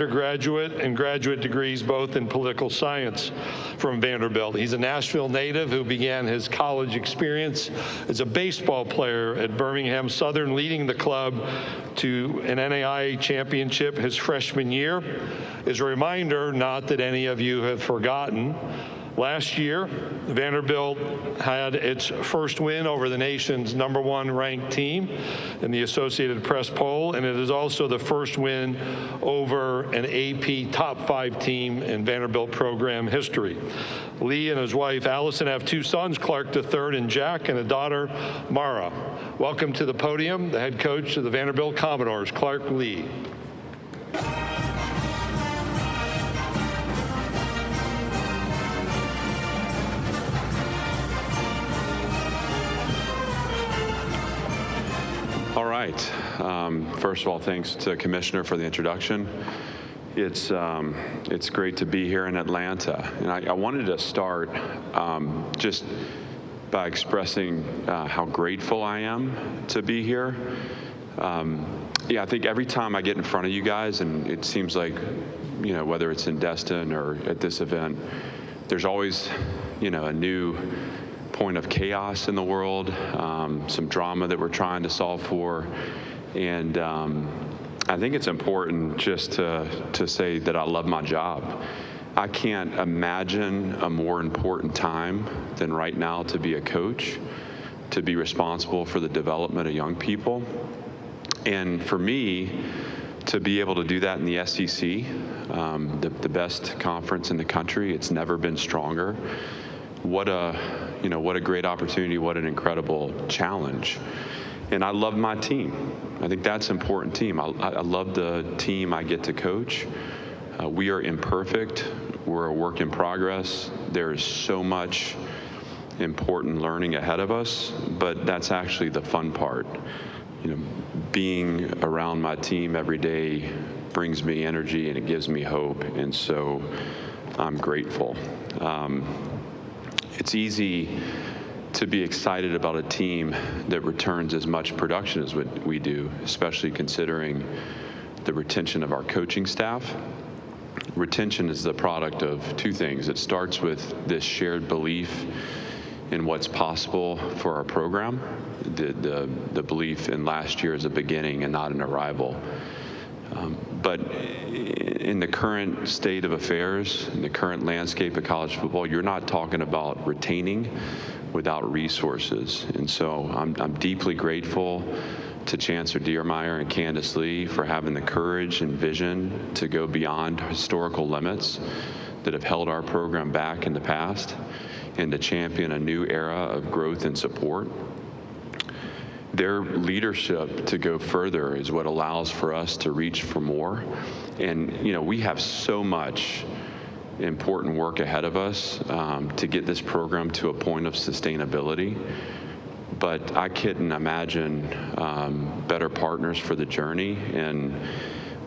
Undergraduate and graduate degrees both in political science from Vanderbilt. He's a Nashville native who began his college experience as a baseball player at Birmingham Southern, leading the club to an NAIA championship his freshman year. As a reminder, not that any of you have forgotten, last year, Vanderbilt had its first win over the nation's #1 ranked team in the Associated Press poll, and it is also the first win over an AP top 5 team in Vanderbilt program history. Lee and his wife Allison have 2 sons, Clark III and Jack, and a daughter, Mara. Welcome to the podium, the head coach of the Vanderbilt Commodores, Clark Lea. All right. First of all, thanks to Commissioner for the introduction. It's great to be here in Atlanta, and I wanted to start just by expressing how grateful I am to be here. Yeah, I think every time I get in front of you guys, and it seems like, you know, whether it's in Destin or at this event, there's always, you know, a new point of chaos in the world, some drama that we're trying to solve for, and I think it's important just to say that I love my job. I can't imagine a more important time than right now to be a coach, to be responsible for the development of young people, and for me to be able to do that in the SEC, the best conference in the country. It's never been stronger. What a great opportunity, what an incredible challenge. And I love my team. I think that's important team. I love the team I get to coach. We are imperfect. We're a work in progress. There is so much important learning ahead of us, but that's actually the fun part. You know, being around my team every day brings me energy and it gives me hope, and so I'm grateful. It's easy to be excited about a team that returns as much production as what we do, especially considering the retention of our coaching staff. Retention is the product of 2 things. It starts with this shared belief in what's possible for our program, the belief in last year as a beginning and not an arrival. But in the current state of affairs, in the current landscape of college football, you're not talking about retaining without resources. And so I'm deeply grateful to Chancellor Diermeyer and Candace Lee for having the courage and vision to go beyond historical limits that have held our program back in the past and to champion a new era of growth and support. Their leadership to go further is what allows for us to reach for more. And, you know, we have so much important work ahead of us to get this program to a point of sustainability. But I couldn't imagine better partners for the journey. And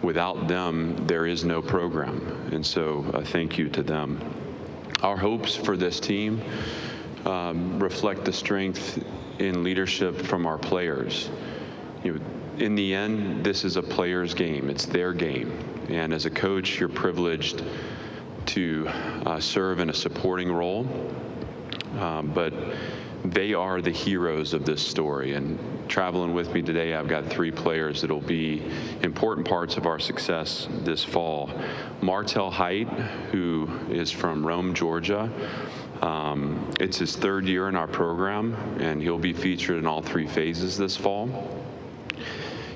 without them, there is no program. And so thank you to them. Our hopes for this team reflect the strength in leadership from our players. You know, in the end, this is a player's game. It's their game. And as a coach, you're privileged to serve in a supporting role, but they are the heroes of this story. And traveling with me today, I've got 3 players that will be important parts of our success this fall. Martell Height, who is from Rome, Georgia. It's his 3rd year in our program, and he'll be featured in all 3 phases this fall.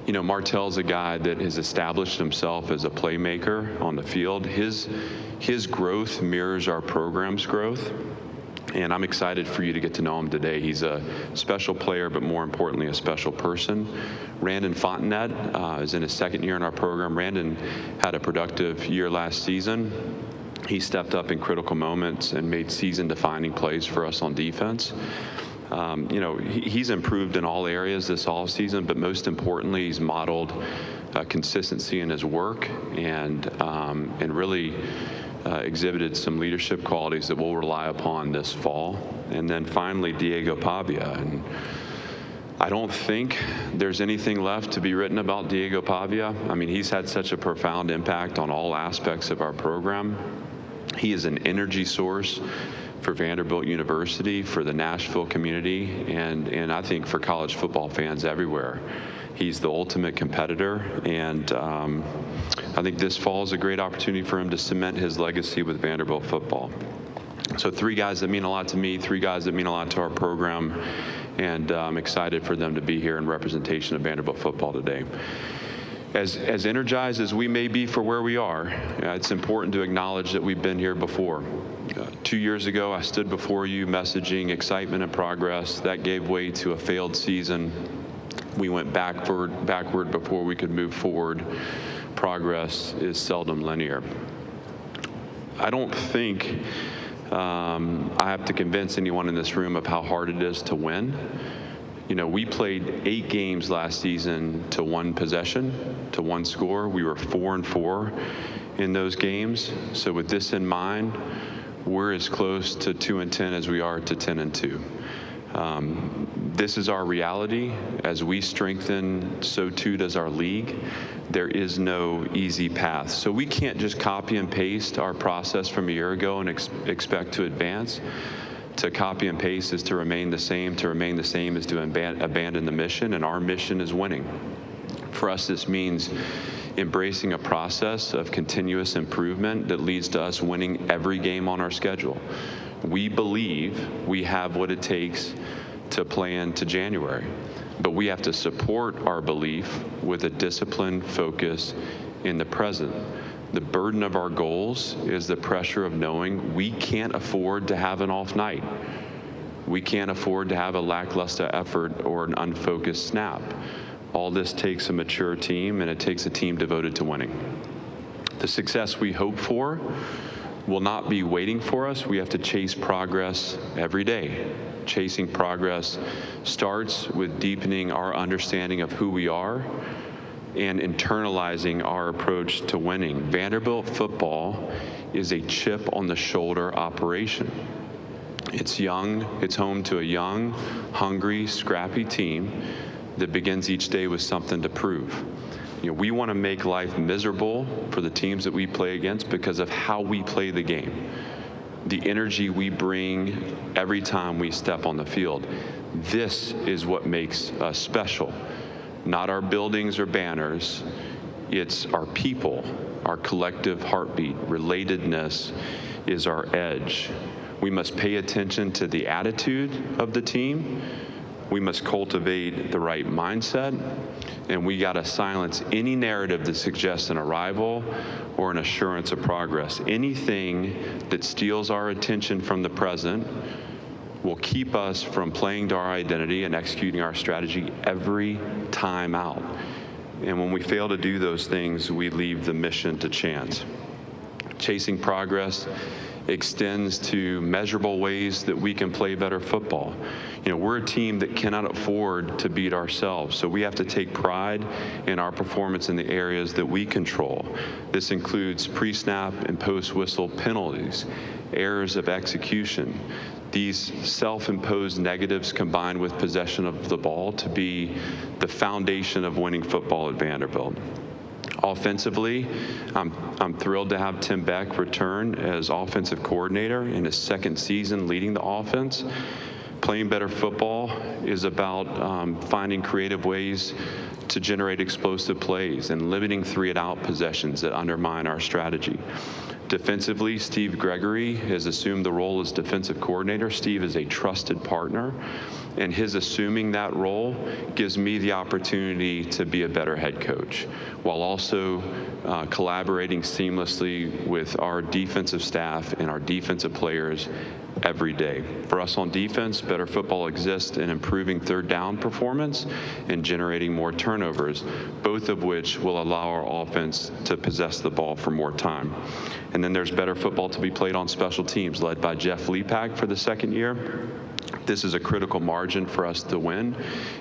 You know, Martell's a guy that has established himself as a playmaker on the field. His growth mirrors our program's growth, and I'm excited for you to get to know him today. He's a special player, but more importantly, a special person. Randon Fontenette is in his 2nd year in our program. Randon had a productive year last season. He stepped up in critical moments and made season-defining plays for us on defense. You know, he's improved in all areas this offseason, but most importantly, he's modeled consistency in his work and really exhibited some leadership qualities that we'll rely upon this fall. And then finally, Diego Pavia. And I don't think there's anything left to be written about Diego Pavia. I mean, he's had such a profound impact on all aspects of our program. He is an energy source for Vanderbilt University, for the Nashville community, and I think for college football fans everywhere. He's the ultimate competitor, and I think this fall is a great opportunity for him to cement his legacy with Vanderbilt football. So 3 guys that mean a lot to me, 3 guys that mean a lot to our program, and I'm excited for them to be here in representation of Vanderbilt football today. As energized as we may be for where we are, it's important to acknowledge that we've been here before. 2 years ago, I stood before you messaging excitement and progress. That gave way to a failed season. We went backward before we could move forward. Progress is seldom linear. I don't think I have to convince anyone in this room of how hard it is to win. You know, we played 8 games last season to 1 possession, to 1 score. We were 4-4 in those games. So with this in mind, we're as close to 2-10 as we are to 10-2. This is our reality. As we strengthen, so too does our league. There is no easy path. So we can't just copy and paste our process from a year ago and expect to advance. To copy and paste is to remain the same. To remain the same is to abandon the mission, and our mission is winning. For us, this means embracing a process of continuous improvement that leads to us winning every game on our schedule. We believe we have what it takes to play into January, but we have to support our belief with a disciplined focus in the present. The burden of our goals is the pressure of knowing we can't afford to have an off night. We can't afford to have a lackluster effort or an unfocused snap. All this takes a mature team, and it takes a team devoted to winning. The success we hope for will not be waiting for us. We have to chase progress every day. Chasing progress starts with deepening our understanding of who we are and internalizing our approach to winning. Vanderbilt football is a chip on the shoulder operation. It's young, it's home to a young, hungry, scrappy team that begins each day with something to prove. You know, we want to make life miserable for the teams that we play against because of how we play the game. The energy we bring every time we step on the field. This is what makes us special. Not our buildings or banners, it's our people, our collective heartbeat. Relatedness is our edge. We must pay attention to the attitude of the team. We must cultivate the right mindset, and we gotta silence any narrative that suggests an arrival or an assurance of progress. Anything that steals our attention from the present will keep us from playing to our identity and executing our strategy every time out. And when we fail to do those things, we leave the mission to chance. Chasing progress extends to measurable ways that we can play better football. You know, we're a team that cannot afford to beat ourselves, so we have to take pride in our performance in the areas that we control. This includes pre-snap and post-whistle penalties, errors of execution. These self-imposed negatives combine with possession of the ball to be the foundation of winning football at Vanderbilt. Offensively, I'm thrilled to have Tim Beck return as offensive coordinator in his 2nd season leading the offense. Playing better football is about finding creative ways to generate explosive plays and limiting 3-and-out possessions that undermine our strategy. Defensively, Steve Gregory has assumed the role as defensive coordinator. Steve is a trusted partner, and his assuming that role gives me the opportunity to be a better head coach, while also collaborating seamlessly with our defensive staff and our defensive players every day. For us on defense, better football exists in improving 3rd down performance and generating more turnovers, both of which will allow our offense to possess the ball for more time. And then there's better football to be played on special teams, led by Jeff Lepak for the 2nd year. This is a critical margin for us to win.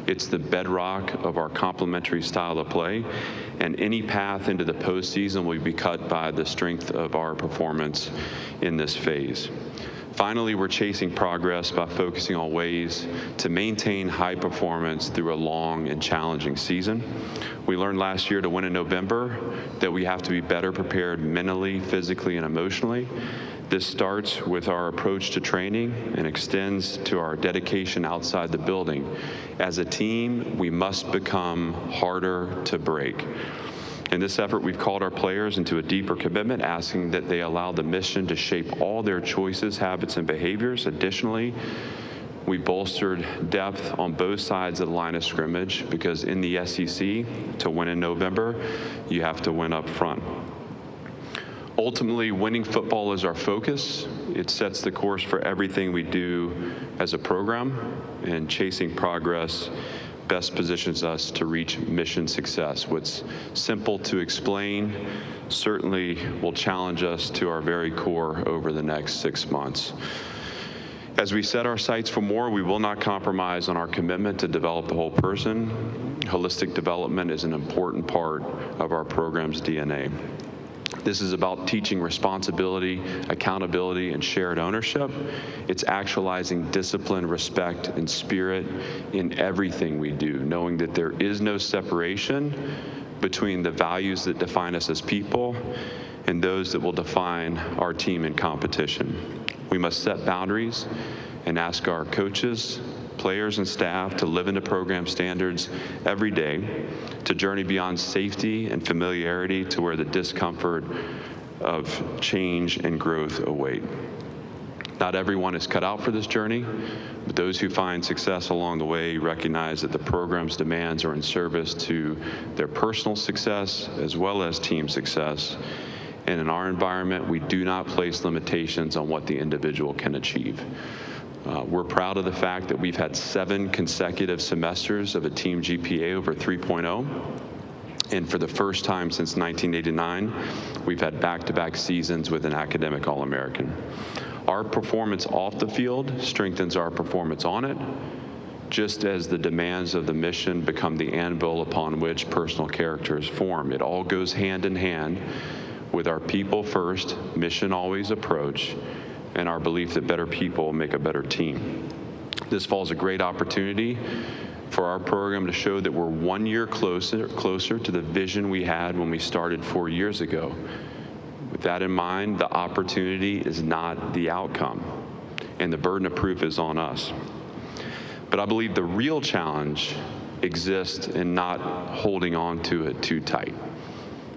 It's the bedrock of our complementary style of play, and any path into the postseason will be cut by the strength of our performance in this phase. Finally, we're chasing progress by focusing on ways to maintain high performance through a long and challenging season. We learned last year to win in November that we have to be better prepared mentally, physically, and emotionally. This starts with our approach to training and extends to our dedication outside the building. As a team, we must become harder to break. In this effort, we've called our players into a deeper commitment, asking that they allow the mission to shape all their choices, habits, and behaviors. Additionally, we bolstered depth on both sides of the line of scrimmage because in the SEC, to win in November, you have to win up front. Ultimately, winning football is our focus. It sets the course for everything we do as a program, and chasing progress best positions us to reach mission success. What's simple to explain certainly will challenge us to our very core over the next 6 months. As we set our sights for more, we will not compromise on our commitment to develop the whole person. Holistic development is an important part of our program's DNA. This is about teaching responsibility, accountability, and shared ownership. It's actualizing discipline, respect, and spirit in everything we do, knowing that there is no separation between the values that define us as people and those that will define our team in competition. We must set boundaries and ask our coaches, players, and staff to live into program standards every day, to journey beyond safety and familiarity to where the discomfort of change and growth await. Not everyone is cut out for this journey, but those who find success along the way recognize that the program's demands are in service to their personal success as well as team success. And in our environment, we do not place limitations on what the individual can achieve. We're proud of the fact that we've had 7 consecutive semesters of a team GPA over 3.0. And for the first time since 1989, we've had back-to-back seasons with an academic All-American. Our performance off the field strengthens our performance on it, just as the demands of the mission become the anvil upon which personal character is formed. It all goes hand in hand with our people first, mission always approach, and our belief that better people make a better team. This fall is a great opportunity for our program to show that we're 1 year closer to the vision we had when we started 4 years ago. With that in mind, the opportunity is not the outcome, and the burden of proof is on us. But I believe the real challenge exists in not holding on to it too tight.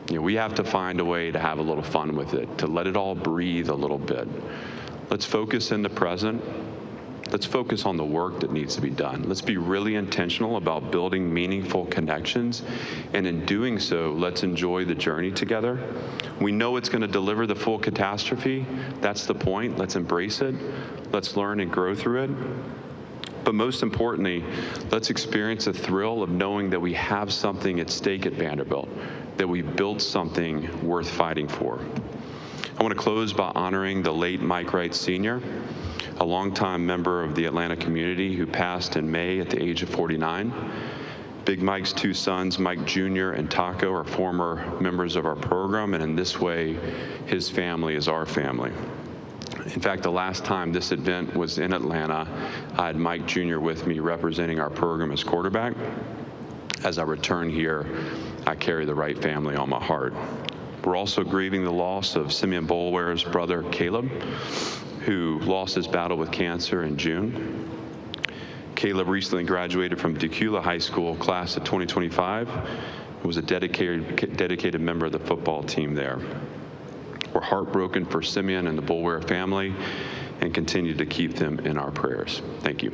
We have to find a way to have a little fun with it, to let it all breathe a little bit. Let's focus in the present. Let's focus on the work that needs to be done. Let's be really intentional about building meaningful connections. And in doing so, let's enjoy the journey together. We know it's going to deliver the full catastrophe. That's the point. Let's embrace it. Let's learn and grow through it. But most importantly, let's experience the thrill of knowing that we have something at stake at Vanderbilt, that we've built something worth fighting for. I want to close by honoring the late Mike Wright Sr., a longtime member of the Atlanta community who passed in May at the age of 49. Big Mike's 2 sons, Mike Jr. and Taco, are former members of our program, and in this way, his family is our family. In fact, the last time this event was in Atlanta, I had Mike Jr. with me representing our program as quarterback. As I return here, I carry the Wright family on my heart. We're also grieving the loss of Simeon Boulware's brother, Caleb, who lost his battle with cancer in June. Caleb recently graduated from Decula High School, class of 2025, and was a dedicated member of the football team there. We're heartbroken for Simeon and the Boulware family and continue to keep them in our prayers. Thank you.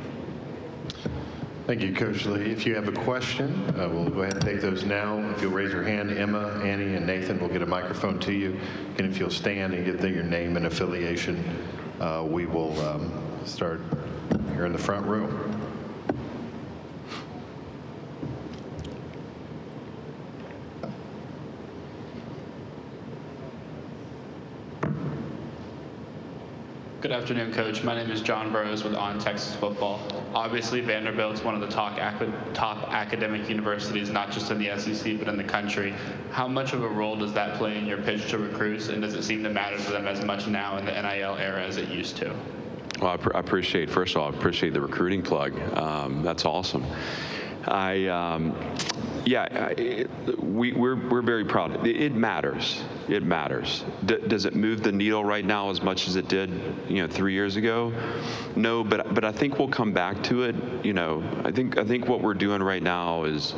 Thank you, Coach Lee. If you have a question, we'll go ahead and take those now. If you'll raise your hand, Emma, Annie, and Nathan will get a microphone to you. And if you'll stand and give them your name and affiliation, we will start here in the front row. Good afternoon, Coach. My name is John Burrows with On Texas Football. Obviously, Vanderbilt's one of the top academic universities, not just in the SEC, but in the country. How much of a role does that play in your pitch to recruits, and does it seem to matter to them as much now in the NIL era as it used to? Well, I appreciate, first of all, I appreciate the recruiting plug. That's awesome. We're very proud. It matters. It matters. Does it move the needle right now as much as it did, 3 years ago? No, but I think we'll come back to it. I think what we're doing right now is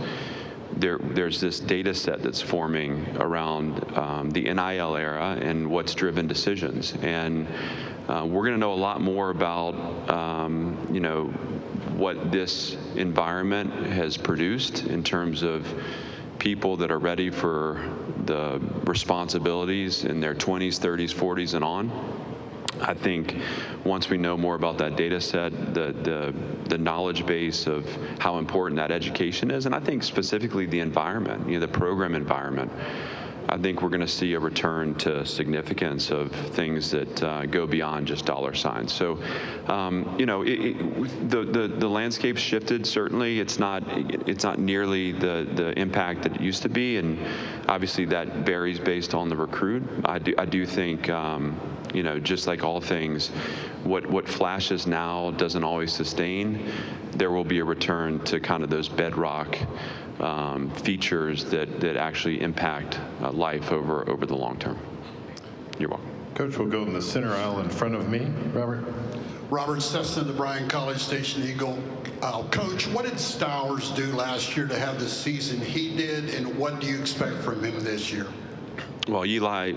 there's this data set that's forming around the NIL era and what's driven decisions, and we're going to know a lot more about what this environment has produced in terms of people that are ready for the responsibilities in their 20s, 30s, 40s, and on. I think once we know more about that data set, the knowledge base of how important that education is, and I think specifically the environment, the program environment, I think we're going to see a return to significance of things that go beyond just dollar signs. So, the landscape's shifted. Certainly, it's not nearly the impact that it used to be, and obviously that varies based on the recruit. I do think, just like all things, what flashes now doesn't always sustain. There will be a return to kind of those bedrock features that actually impact life over the long term. You're welcome. Coach, we'll go in the center aisle in front of me. Robert. Robert Sesson, the Bryan College Station Eagle. Coach, what did Stowers do last year to have the season he did, and what do you expect from him this year? Well, Eli,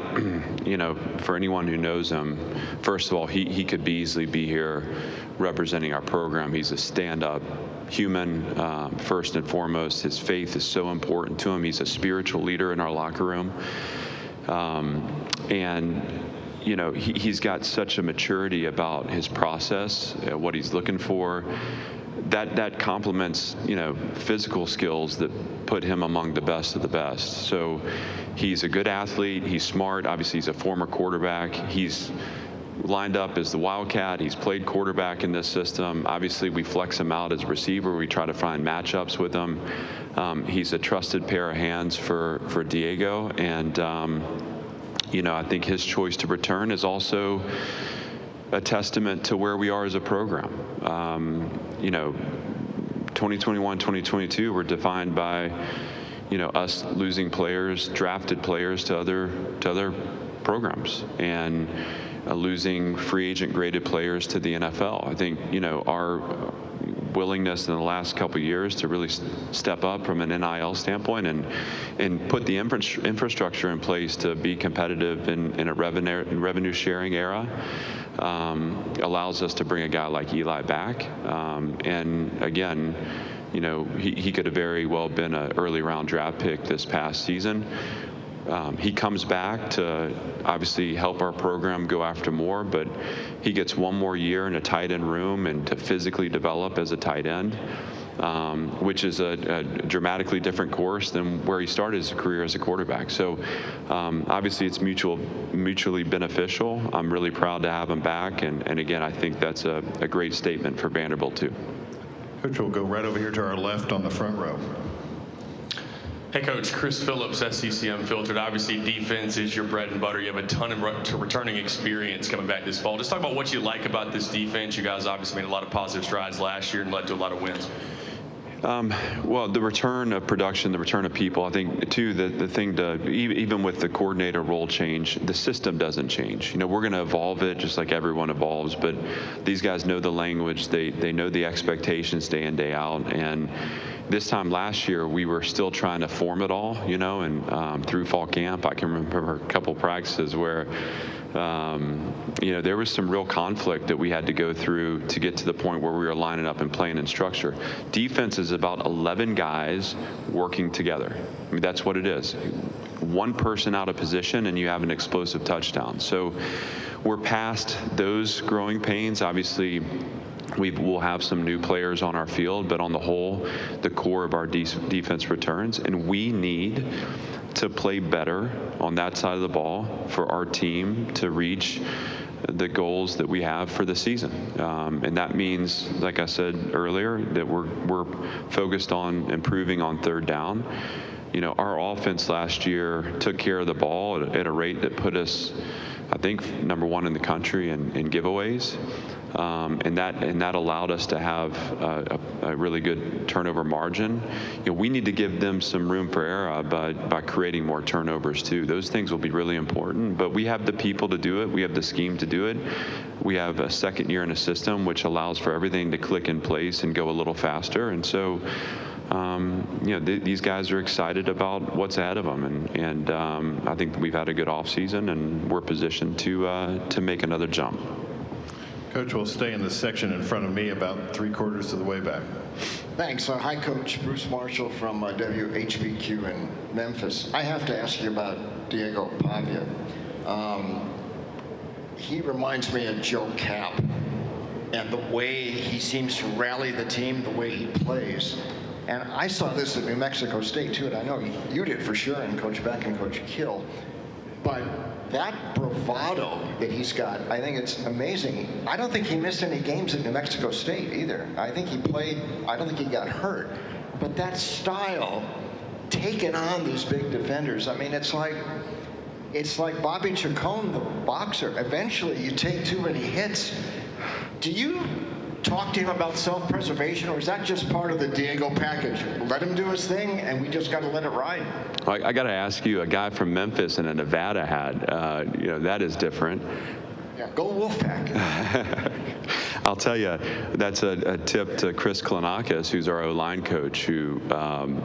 for anyone who knows him, first of all, he could easily be here representing our program. He's a stand-up human, first and foremost. His faith is so important to him. He's a spiritual leader in our locker room. He's got such a maturity about his process, what he's looking for. That complements, physical skills that put him among the best of the best. So he's a good athlete. He's smart. Obviously, he's a former quarterback. He's lined up as the Wildcat. He's played quarterback in this system. Obviously, we flex him out as a receiver. We try to find matchups with him. He's a trusted pair of hands for Diego. And, I think his choice to return is also a testament to where we are as a program. 2021, 2022 were defined by, us losing players, drafted players to other programs, and losing free agent graded players to the NFL. I think, our willingness in the last couple of years to really step up from an NIL standpoint and put the infrastructure in place to be competitive in a revenue sharing era allows us to bring a guy like Eli back. And again, he could have very well been an early round draft pick this past season. He comes back to obviously help our program go after more, but he gets one more year in a tight end room and to physically develop as a tight end, which is a dramatically different course than where he started his career as a quarterback. So obviously it's mutually beneficial. I'm really proud to have him back, and again, I think that's a great statement for Vanderbilt too. Coach, we'll go right over here to our left on the front row. Hey, Coach. Chris Phillips, SEC Unfiltered. Obviously, defense is your bread and butter. You have a ton of returning experience coming back this fall. Just talk about what you like about this defense. You guys obviously made a lot of positive strides last year and led to a lot of wins. Well, the return of production, the return of people, I think, too, the thing to, even with the coordinator role change, the system doesn't change. We're going to evolve it just like everyone evolves, but these guys know the language. They know the expectations day in, day out. And this time last year, we were still trying to form it all, and through fall camp, I can remember a couple practices where, there was some real conflict that we had to go through to get to the point where we were lining up and playing in structure. Defense is about 11 guys working together. I mean, that's what it is. One person out of position and you have an explosive touchdown. So we're past those growing pains. Obviously, we'll have some new players on our field, but on the whole, the core of our defense returns, and we need to play better on that side of the ball for our team to reach the goals that we have for the season. And that means, like I said earlier, that we're focused on improving on third down. Our offense last year took care of the ball at a rate that put us I think, #1 in the country in giveaways. And that allowed us to have a really good turnover margin. We need to give them some room for error by creating more turnovers too. Those things will be really important, but we have the people to do it. We have the scheme to do it. We have a second year in a system which allows for everything to click in place and go a little faster. And so, these guys are excited about what's ahead of them, and I think we've had a good offseason, and we're positioned to make another jump. Coach will stay in the section in front of me about 3/4 of the way back. Thanks. Hi, Coach. Bruce Marshall from WHBQ in Memphis. I have to ask you about Diego Pavia. He reminds me of Joe Cap, and the way he seems to rally the team, the way he plays. And I saw this at New Mexico State, too, and I know you did for sure, and Coach Beck and Coach Kill. But that bravado that he's got, I think it's amazing. I don't think he missed any games at New Mexico State either. I think he played, I don't think he got hurt. But that style, taking on these big defenders, I mean, it's like Bobby Chacon, the boxer. Eventually, you take too many hits. Do you talk to him about self-preservation, or is that just part of the Diego package? Let him do his thing, and we just got to let it ride. I got to ask you, a guy from Memphis and a Nevada hat, that is different. Yeah, go Wolfpack. I'll tell you, that's a tip to Chris Klanakis, who's our O-line coach, who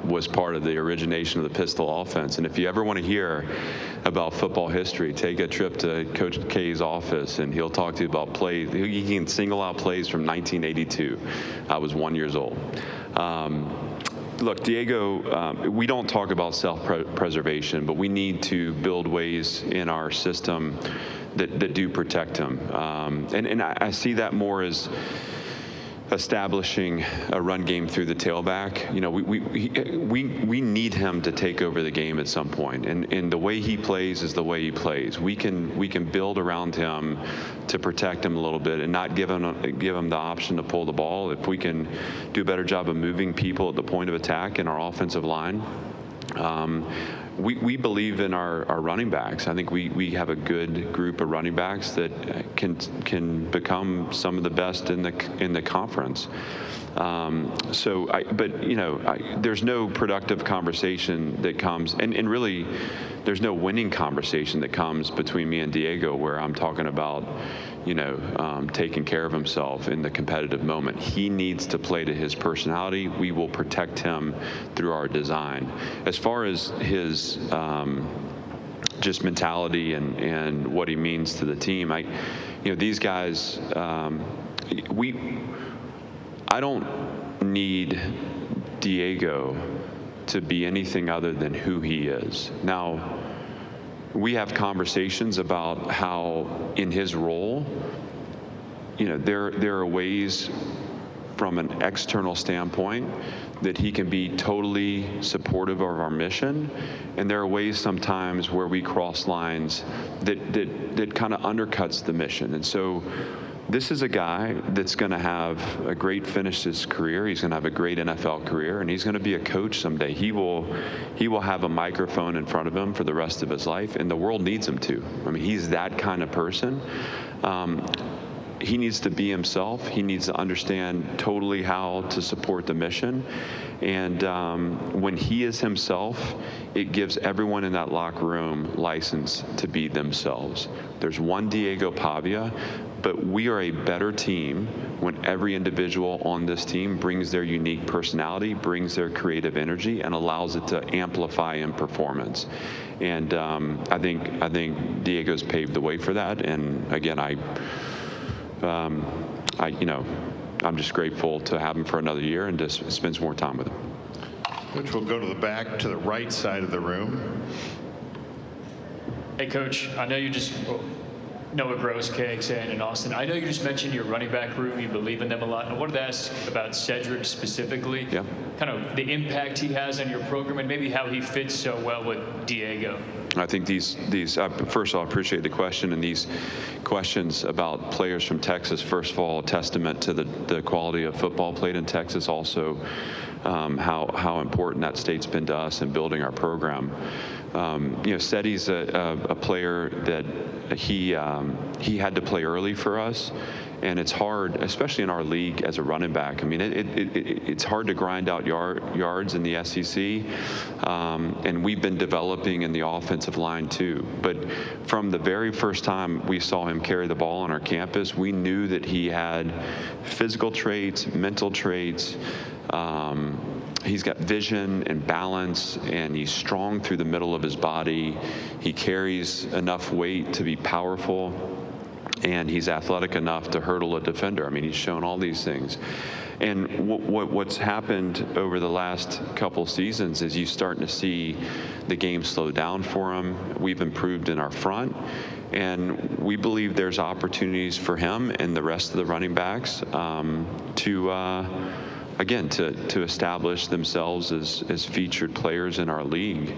was part of the origination of the pistol offense. And if you ever want to hear about football history, take a trip to Coach K's office, and he'll talk to you about plays. He can single out plays from 1982. I was 1 year old. Look, Diego, we don't talk about self-preservation, but we need to build ways in our system that do protect him. And I see that more as establishing a run game through the tailback. We need him to take over the game at some point, and the way he plays is the way he plays. We can build around him to protect him a little bit and not give him the option to pull the ball. If we can do a better job of moving people at the point of attack in our offensive line. We believe in our running backs. I think we have a good group of running backs that can become some of the best in the conference. There's no productive conversation that comes, and really, there's no winning conversation that comes between me and Diego where I'm talking about, taking care of himself in the competitive moment. He needs to play to his personality. We will protect him through our design. As far as his just mentality and what he means to the team, these guys, I don't need Diego to be anything other than who he is. Now, we have conversations about how in his role, there are ways from an external standpoint that he can be totally supportive of our mission, and there are ways sometimes where we cross lines that kind of undercuts the mission. And so this is a guy that's going to have a great finish to his career. He's going to have a great NFL career, and he's going to be a coach someday. He will have a microphone in front of him for the rest of his life, and the world needs him to. I mean, he's that kind of person. He needs to be himself. He needs to understand totally how to support the mission. And when he is himself, it gives everyone in that locker room license to be themselves. There's one Diego Pavia, but we are a better team when every individual on this team brings their unique personality, brings their creative energy, and allows it to amplify in performance. And I think Diego's paved the way for that. And again, I'm just grateful to have him for another year and just spend some more time with him. Coach, we'll go to the back, to the right side of the room. Hey, Coach, I know you just, Noah Gross, KXAN in Austin. I know you just mentioned your running back room, you believe in them a lot. I wanted to ask about Cedric specifically, kind of the impact he has on your program and maybe how he fits so well with Diego. I think these first of all, I appreciate the question, and these questions about players from Texas, first of all, a testament to the quality of football played in Texas, also how important that state's been to us in building our program. Seti's a player that he had to play early for us. And it's hard, especially in our league as a running back. I mean, it's hard to grind out yards in the SEC, and we've been developing in the offensive line too. But from the very first time we saw him carry the ball on our campus, we knew that he had physical traits, mental traits. He's got vision and balance, and he's strong through the middle of his body. He carries enough weight to be powerful, and he's athletic enough to hurdle a defender. I mean, he's shown all these things. And what's happened over the last couple seasons is you starting to see the game slow down for him. We've improved in our front, and we believe there's opportunities for him and the rest of the running backs to establish themselves as featured players in our league.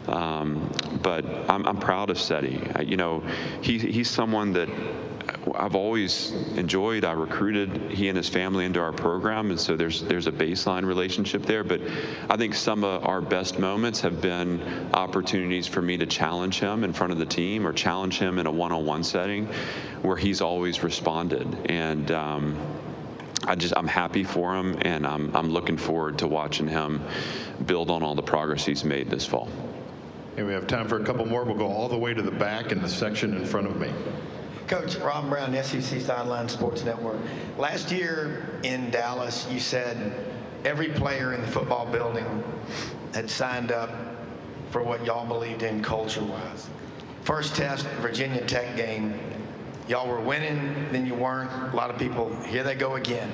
But I'm proud of Seti. He's someone that I've always enjoyed. I recruited he and his family into our program, and so there's a baseline relationship there. But I think some of our best moments have been opportunities for me to challenge him in front of the team or challenge him in a one-on-one setting where he's always responded. And I'm happy for him, and I'm looking forward to watching him build on all the progress he's made this fall. And we have time for a couple more. We'll go all the way to the back in the section in front of me. Coach, Rob Brown, SEC Sideline Sports Network. Last year in Dallas, you said every player in the football building had signed up for what y'all believed in culture-wise. First test, Virginia Tech game, y'all were winning, then you weren't. A lot of people, here they go again.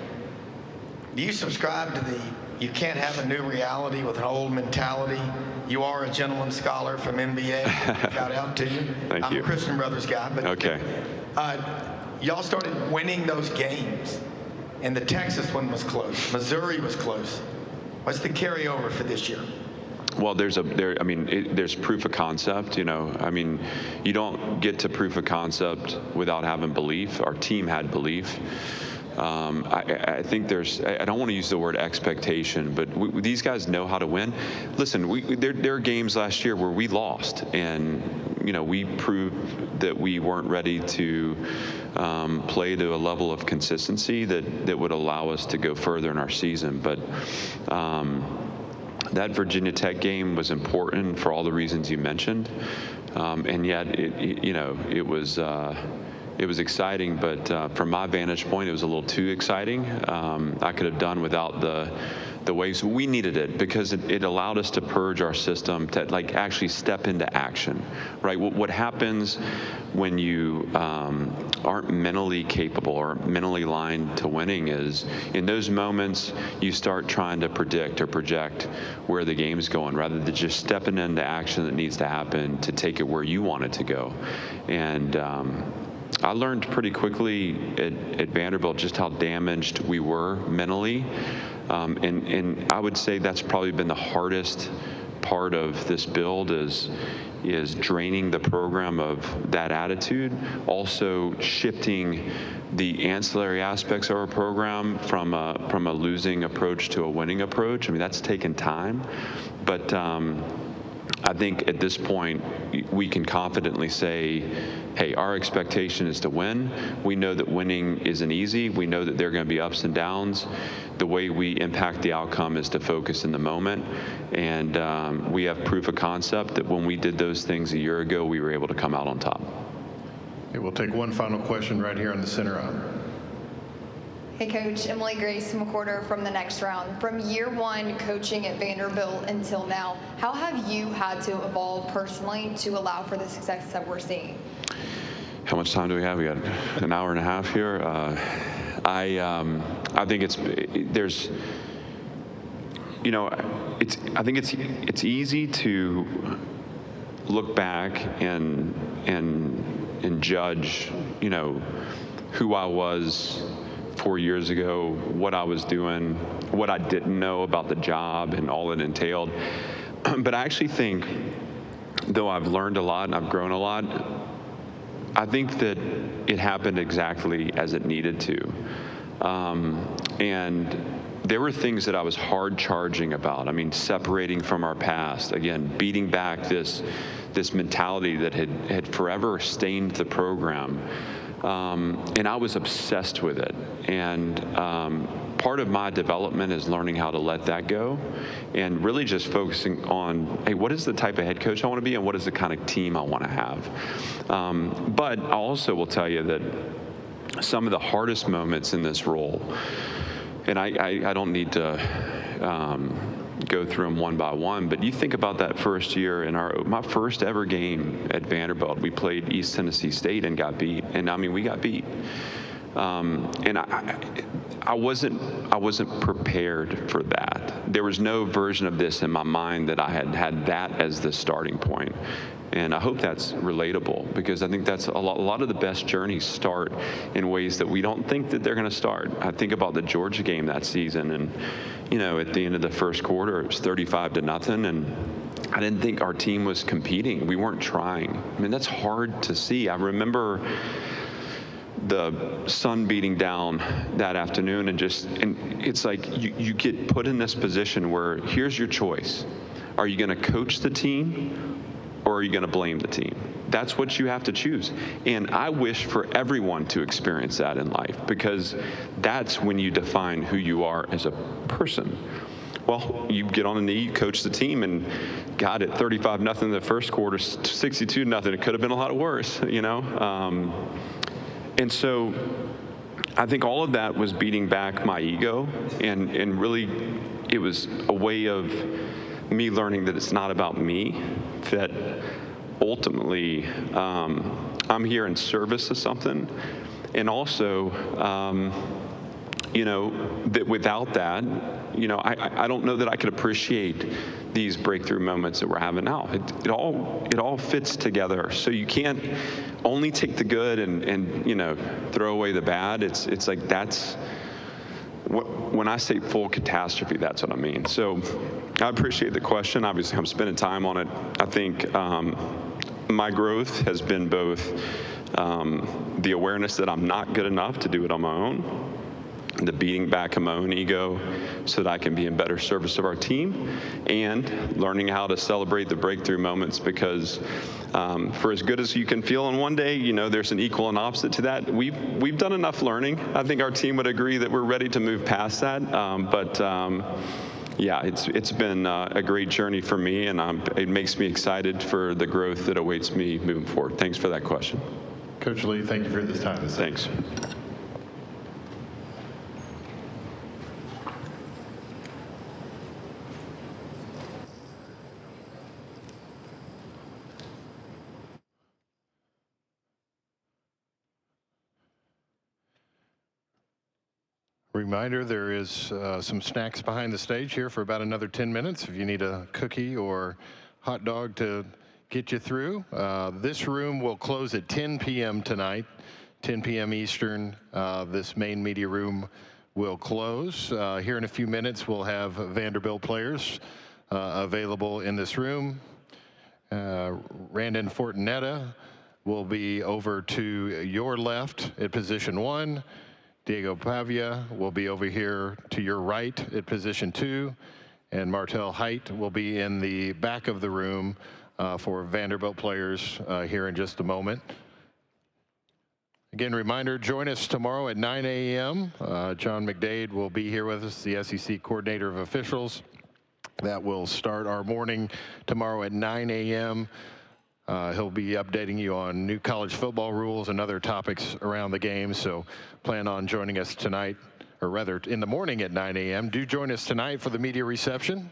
Do you subscribe to you can't have a new reality with an old mentality? You are a gentleman scholar from MBA. Shout out to you. Thank you. I'm a Christian Brothers guy. But okay. Y'all started winning those games, and the Texas one was close. Missouri was close. What's the carryover for this year? Well, there's proof of concept. You don't get to proof of concept without having belief. Our team had belief. I think I don't want to use the word expectation, but these guys know how to win. Listen, there are games last year where we lost, and we proved that we weren't ready to play to a level of consistency that would allow us to go further in our season. But that Virginia Tech game was important for all the reasons you mentioned, and yet it was exciting, but from my vantage point, it was a little too exciting. I could have done without the waves. We needed it because it allowed us to purge our system to actually step into action, right? What happens when you aren't mentally capable or mentally aligned to winning is in those moments you start trying to predict or project where the game's going rather than just stepping into action that needs to happen to take it where you want it to go. And I learned pretty quickly at Vanderbilt just how damaged we were mentally, and I would say that's probably been the hardest part of this build is draining the program of that attitude, also shifting the ancillary aspects of our program from a losing approach to a winning approach. I mean, that's taken time, but I think at this point we can confidently say, hey, our expectation is to win. We know that winning isn't easy. We know that there are going to be ups and downs. The way we impact the outcome is to focus in the moment. And we have proof of concept that when we did those things a year ago, we were able to come out on top. Okay, we'll take one final question right here in the center aisle. Hey, Coach. Emily Grace McWhorter from the Next Round. From year one coaching at Vanderbilt until now, how have you had to evolve personally to allow for the success that we're seeing? How much time do we have? We got an hour and a half here. I think it's easy to look back and judge, who I was 4 years ago, what I was doing, what I didn't know about the job and all it entailed. But I actually think, though I've learned a lot and I've grown a lot, I think that it happened exactly as it needed to. And there were things that I was hard charging about. I mean, separating from our past, again, beating back this mentality that had forever stained the program. And I was obsessed with it. And part of my development is learning how to let that go and really just focusing on, hey, what is the type of head coach I want to be and what is the kind of team I want to have? But I also will tell you that some of the hardest moments in this role, and I don't need to go through them one by one, but you think about that first year in my first ever game at Vanderbilt, we played East Tennessee State and got beat. And I mean, we got beat. And I wasn't prepared for that. There was no version of this in my mind that I had that as the starting point. And I hope that's relatable, because I think that's a lot of the best journeys start in ways that we don't think that they're going to start. I think about the Georgia game that season, and at the end of the first quarter, it was 35-0, and I didn't think our team was competing. We weren't trying. I mean, that's hard to see. I remember the sun beating down that afternoon, and it's like you get put in this position where here's your choice. Are you going to coach the team, or are you going to blame the team? That's what you have to choose. And I wish for everyone to experience that in life, because that's when you define who you are as a person. Well, you get on a knee, you coach the team, and got it 35-0 in the first quarter, 62-0. It could have been a lot worse, And so I think all of that was beating back my ego, and really it was a way of me learning that it's not about me, that ultimately I'm here in service of something. And also, that without that, I don't know that I could appreciate these breakthrough moments that we're having now. It all fits together. So you can't only take the good and throw away the bad. It's like that's when I say full catastrophe, that's what I mean. So I appreciate the question. Obviously, I'm spending time on it. I think my growth has been both the awareness that I'm not good enough to do it on my own, the beating back of my own ego so that I can be in better service of our team, and learning how to celebrate the breakthrough moments, because for as good as you can feel in one day, there's an equal and opposite to that. We've done enough learning. I think our team would agree that we're ready to move past that. Yeah, it's been a great journey for me, and it makes me excited for the growth that awaits me moving forward. Thanks for that question. Coach Lea, thank you for this time. Thanks. Reminder, there is some snacks behind the stage here for about another 10 minutes if you need a cookie or hot dog to get you through. This room will close at 10 p.m. tonight, 10 p.m. Eastern. This main media room will close. Here in a few minutes, we'll have Vanderbilt players available in this room. Randon Fortanetta will be over to your left at position 1. Diego Pavia will be over here to your right at position 2, and Martel Height will be in the back of the room for Vanderbilt players here in just a moment. Again, reminder, join us tomorrow at 9 a.m. John McDade will be here with us, the SEC Coordinator of Officials. That will start our morning tomorrow at 9 a.m. He'll be updating you on new college football rules and other topics around the game, so plan on joining us tonight, or rather in the morning at 9 a.m. Do join us tonight for the media reception,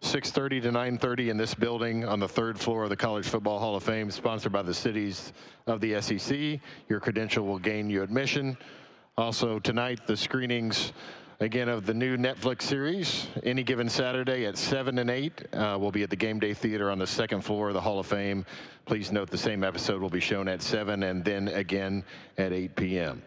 6:30 to 9:30 in this building on the 3rd floor of the College Football Hall of Fame, sponsored by the cities of the SEC. Your credential will gain you admission. Also tonight, the screenings again of the new Netflix series, Any Given Saturday at 7 and 8. We'll be at the Game Day Theater on the 2nd floor of the Hall of Fame. Please note the same episode will be shown at 7 and then again at 8 p.m.